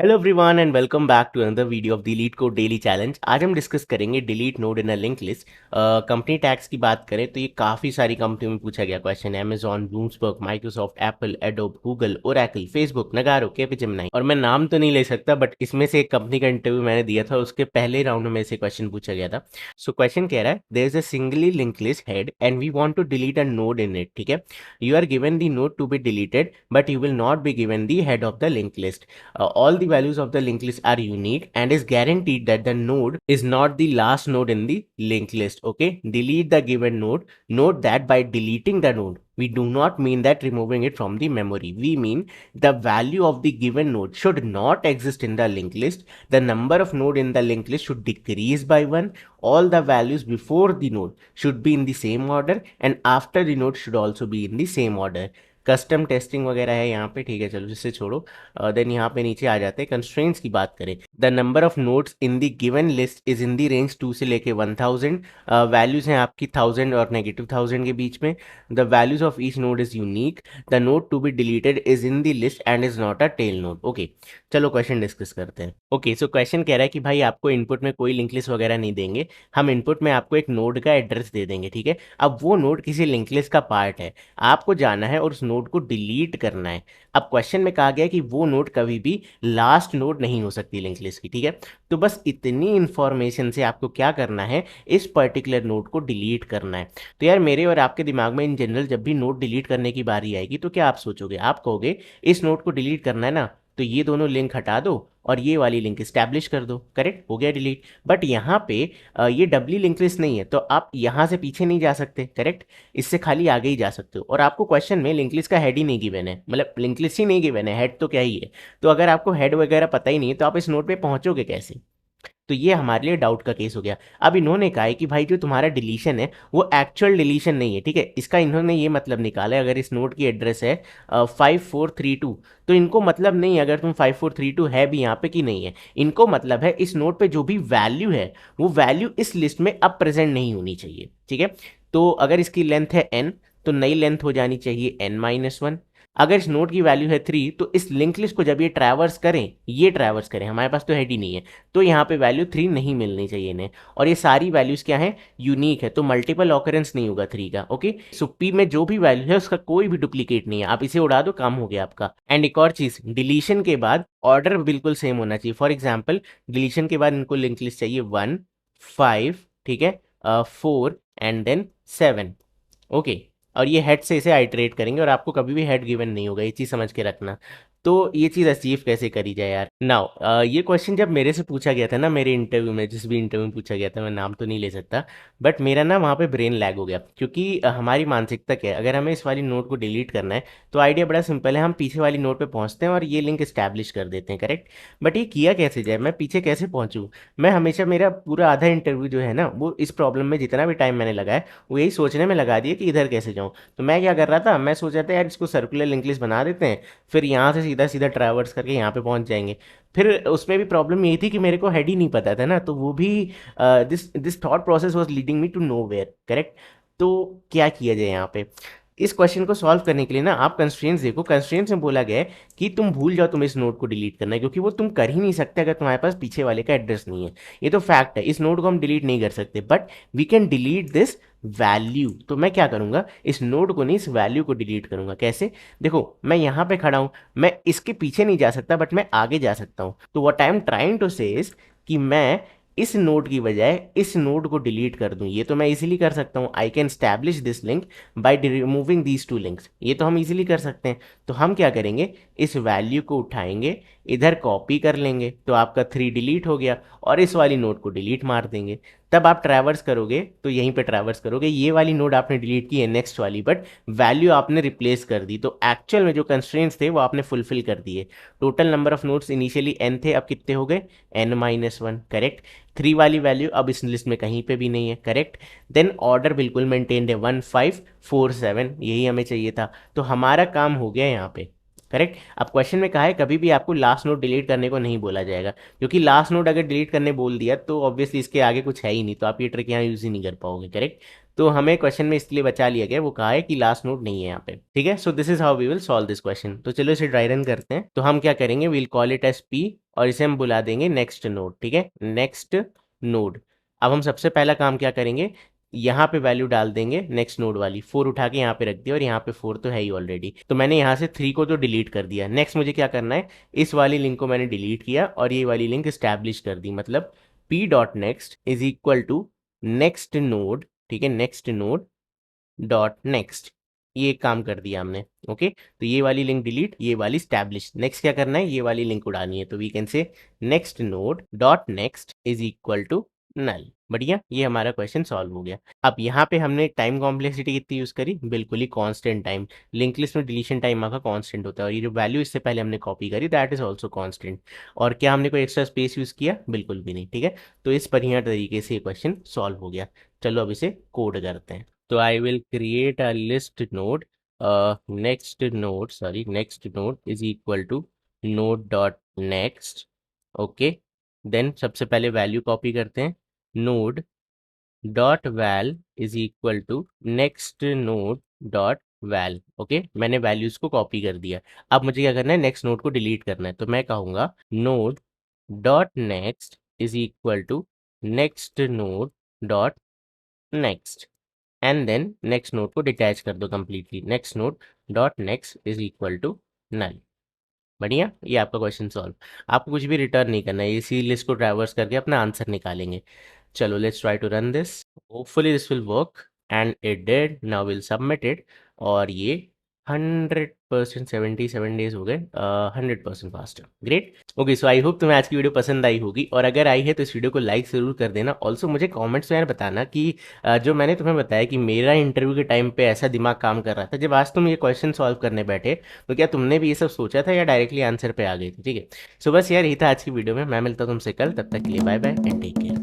Hello everyone and welcome back to another video of the leetcode daily challenge. आज हम discuss करेंगे delete node in a link list. Company tags की बात करें तो ये काफ़ी सारी कंपनियों में पूछा गया क्वेश्चन है। Amazon, Bloomberg, Microsoft, Apple, Adobe, Google, Oracle, Facebook, Nagarro, Capgemini और मैं नाम तो नहीं ले सकता बट इसमें से एक कंपनी का इंटरव्यू मैंने दिया था, उसके पहले राउंड में से क्वेश्चन पूछा गया था। सो क्वेश्चन कह रहा है there is a singly link list head and we want to delete a node in it. ठीक है, you are given the node to be deleted but you will not be given the head of the link list. All the values of the linked list are unique and is guaranteed that the node is not the last node in the linked list. Okay, delete the given node. Note that by deleting the node, we do not mean that removing it from the memory. We mean the value of the given node should not exist in the linked list. The number of node in the linked list should decrease by 1. All the values before the node should be in the same order and after the node should also be in the same order. Custom testing वगैरह है यहाँ पे, ठीक है, चलो जिससे छोड़ो। Then यहाँ पे नीचे आ जाते हैं कंस्ट्रेंट्स की बात करें। The number of nodes in the given list is in the range 2 से लेके 1000। वैल्यूज हैं आपकी 1000 और -1000 के बीच में। The values of each node is unique. The node to be deleted is in the list and is not a tail node. Okay, चलो question discuss करते हैं। ओके, सो क्वेश्चन कह रहा है कि भाई आपको इनपुट में कोई लिंक लिस्ट वगैरह नहीं देंगे, हम इनपुट में आपको एक नोड का एड्रेस दे देंगे। ठीक है, अब वो नोड किसी लिंक लिस्ट का पार्ट है, आपको जाना है और उस नोड को डिलीट करना है। अब क्वेश्चन में कहा गया कि वो नोड कभी भी लास्ट नोड नहीं हो सकती लिंक लिस्ट की। ठीक है, तो बस इतनी इंफॉर्मेशन से आपको क्या करना है, इस पर्टिकुलर नोड को डिलीट करना है। तो यार मेरे और आपके दिमाग में इन जनरल जब भी नोड डिलीट करने की बारी आएगी तो क्या आप सोचोगे? आप कहोगे इस नोड को डिलीट करना है ना, तो ये दोनों लिंक हटा दो और ये वाली लिंक स्टैब्लिश कर दो। करेक्ट, हो गया डिलीट। बट यहाँ पे ये डबली लिंक लिस्ट नहीं है, तो आप यहाँ से पीछे नहीं जा सकते। करेक्ट, इससे खाली आगे ही जा सकते हो। और आपको क्वेश्चन में लिंक लिस्ट का हेड ही नहीं गिवन है, मतलब लिंक लिस्ट ही नहीं गिवन है, हेड तो क्या ही है। तो अगर आपको हेड वगैरह पता ही नहीं है तो आप इस नोट पे पहुंचोगे कैसे? तो ये हमारे लिए डाउट का केस हो गया। अब इन्होंने कहा है कि भाई जो तुम्हारा डिलीशन है वो एक्चुअल डिलीशन नहीं है। ठीक है, इसका इन्होंने ये मतलब निकाला है, अगर इस नोड की एड्रेस है 5432, तो इनको मतलब नहीं है अगर तुम 5432 है भी यहाँ पे कि नहीं है। इनको मतलब है इस नोड पे जो भी वैल्यू है वो वैल्यू इस लिस्ट में अब प्रेजेंट नहीं होनी चाहिए। ठीक है, तो अगर इसकी लेंथ है n तो नई लेंथ हो जानी चाहिए n-1। अगर इस नोड की वैल्यू है 3 तो इस लिंक लिस्ट को जब ये ट्रैवर्स करें, हमारे पास तो हेड ही नहीं है, तो यहाँ पे वैल्यू 3 नहीं मिलनी चाहिए इन्हें। और ये सारी वैल्यूज क्या है? यूनिक है, तो मल्टीपल ऑकरेंस नहीं होगा 3 का। ओके, सो पी में जो भी वैल्यू है उसका कोई भी डुप्लीकेट नहीं है, आप इसे उड़ा दो, काम हो गया आपका। एंड एक और चीज, डिलीशन के बाद ऑर्डर बिल्कुल सेम होना चाहिए। फॉर एग्जाम्पल, डिलीशन के बाद इनको लिंक लिस्ट चाहिए 1, 5, ठीक है, 4 एंड देन 7। ओके, और ये हेड से इसे आइटरेट करेंगे और आपको कभी भी हेड गिवन नहीं होगा, ये चीज़ समझ के रखना। तो ये चीज़ अचीव कैसे करी जाए यार? नाउ ये क्वेश्चन जब मेरे से पूछा गया था ना, मेरे इंटरव्यू में, जिस भी इंटरव्यू में पूछा गया था, मैं नाम तो नहीं ले सकता, बट मेरा ना वहाँ पे ब्रेन लैग हो गया। क्योंकि हमारी मानसिकता क्या है, अगर हमें इस वाली नोट को डिलीट करना है तो आइडिया बड़ा सिंपल है, हम पीछे वाली नोट पे पहुँचते हैं और ये लिंक इस्टेब्लिश कर देते हैं। करेक्ट, बट ये किया कैसे जाए, मैं पीछे कैसे पहुँचूँ? मैं हमेशा, मेरा पूरा आधा इंटरव्यू जो है ना वो इस प्रॉब्लम में, जितना भी टाइम मैंने लगाया वो यही सोचने में लगा दिया कि इधर कैसे जाऊँ। तो मैं क्या कर रहा था, मैं सोच रहा था यार इसको सर्कुलर लिंक लिस्ट बना देते हैं, फिर यहाँ से सीधा सीधा ट्रैवर्स करके यहाँ पे पहुँच जाएंगे। फिर उसमें भी प्रॉब्लम यही थी कि मेरे को हेड ही नहीं पता था ना, तो वो भी this this thought process was leading me to nowhere. Correct, तो क्या किया जाए यहाँ पे? इस क्वेश्चन को सॉल्व करने के लिए ना आप कंस्ट्रेंट्स देखो। कंस्ट्रेंट्स में बोला गया है कि तुम भूल जाओ तुम इस नोड को डिलीट करना है, क्योंकि वो तुम कर ही नहीं सकते अगर तुम्हारे पास पीछे वाले का एड्रेस नहीं है। ये तो फैक्ट है, इस नोड को हम डिलीट नहीं कर सकते, but we can delete this value. तो मैं क्या करूंगा, इस नोड को नहीं, इस वैल्यू को डिलीट करूंगा। कैसे? देखो, मैं यहाँ पे खड़ा हूं, मैं इसके पीछे नहीं जा सकता बट मैं आगे जा सकता हूं। तो what I am trying to say is कि मैं इस नोड की बजाय इस नोड को डिलीट कर दूं। ये तो मैं इजीली कर सकता हूं, I can establish this link by removing these two links. ये तो हम इजीली कर सकते हैं। तो हम क्या करेंगे, इस वैल्यू को उठाएंगे, इधर कॉपी कर लेंगे, तो आपका 3 डिलीट हो गया, और इस वाली नोड को डिलीट मार देंगे। तब आप ट्रैवर्स करोगे तो यहीं पे ट्रैवर्स करोगे, ये वाली नोड आपने डिलीट की है नेक्स्ट वाली, बट वैल्यू आपने रिप्लेस कर दी। तो एक्चुअल में जो कंस्ट्रेंट्स थे वो आपने फुलफिल कर दिए। Total number of nodes initially n थे, अब कितने हो गए? n-1। करेक्ट, 3 वाली वैल्यू अब इस लिस्ट में कहीं पे भी नहीं है। करेक्ट, देन ऑर्डर बिल्कुल मेंटेन्ड है, 1, 5, 4, 7, यही हमें चाहिए था। तो हमारा काम हो गया यहाँ पे। करेक्ट। अब क्वेश्चन में कहा है कभी भी आपको लास्ट नोड डिलीट करने को नहीं बोला जाएगा, क्योंकि लास्ट नोड अगर डिलीट करने बोल दिया तो ऑब्वियसली इसके आगे कुछ है ही नहीं, तो आप ये ट्रिक यहाँ यूज ही नहीं कर पाओगे। करेक्ट। तो हमें क्वेश्चन में इसलिए बचा लिया गया, वो कहा है कि लास्ट नोड नहीं है यहाँ पे। ठीक है, so this is how we will solve this question. तो चलो इसे ड्राई रन करते हैं। तो हम क्या करेंगे, will call it S P और इसे हम बुला देंगे नेक्स्ट नोड। ठीक है, नेक्स्ट नोड। अब हम सबसे पहला काम क्या करेंगे, यहाँ पे वैल्यू डाल देंगे नेक्स्ट नोड वाली, 4 उठा के यहाँ पे रख दिया और यहाँ पे 4 तो है ही ऑलरेडी, तो मैंने यहाँ से 3 को तो डिलीट कर दिया। नेक्स्ट मुझे क्या करना है, इस वाली लिंक को मैंने डिलीट किया और ये वाली लिंक स्टैब्लिश कर दी, मतलब p dot next is equal to next node. ठीक है, नेक्स्ट नोड डॉट नेक्स्ट, ये एक काम कर दिया हमने। ओके, तो ये वाली लिंक डिलीट, ये वाली स्टैब्लिश। नेक्स्ट क्या करना है, ये वाली लिंक उड़ानी है, तो we can say next node dot next is equal to null. बढ़िया, ये हमारा क्वेश्चन सॉल्व हो गया। अब यहाँ पे हमने टाइम कॉम्प्लेक्सिटी कितनी यूज करी, बिल्कुल ही कांस्टेंट टाइम। लिंक लिस्ट में डिलीशन टाइम का कांस्टेंट होता है, और ये जो वैल्यू इससे पहले हमने कॉपी करी दैट इज ऑल्सो कांस्टेंट। और क्या हमने कोई एक्स्ट्रा स्पेस यूज किया, बिल्कुल भी नहीं। ठीक है, तो इस बढ़िया तरीके से ये क्वेश्चन सॉल्व हो गया। चलो अब इसे कोड करते हैं। तो I will create a list node, next node is equal to node dot next. Okay, then सबसे पहले वैल्यू कॉपी करते हैं, node dot val is equal to next node dot val. Okay, मैंने वैल्यूज को copy कर दिया। अब मुझे क्या करना है, नेक्स्ट नोड को डिलीट करना है, तो मैं कहूँगा node dot next is equal to next node dot next, and then next node को डिटैच कर दो completely, next node dot next is equal to null. बढ़िया, ये आपका क्वेश्चन सॉल्व। आपको कुछ भी रिटर्न नहीं करना है, इसी लिस्ट को ट्रैवर्स करके अपना आंसर निकालेंगे। चलो let's try to run this, hopefully this will work, and it did. Now will submit it, और ये 100%, 77 डेज हो गए, 100% faster. Great. Okay, so I hope तुम्हें आज की वीडियो पसंद आई होगी, और अगर आई है तो इस वीडियो को लाइक ज़रूर कर देना। ऑल्सो मुझे कमेंट्स में यार बताना कि जो मैंने तुम्हें बताया कि मेरा इंटरव्यू के टाइम पे ऐसा दिमाग काम कर रहा था, जब आज तुम ये क्वेश्चन सॉल्व करने बैठे, तो क्या तुमने भी ये सब सोचा था या डायरेक्टली आंसर पे आ गए थे। ठीक है, सो बस यार यही था आज की वीडियो में। मैं मिलता हूँ तुमसे कल, तब तक के लिए bye bye and take care.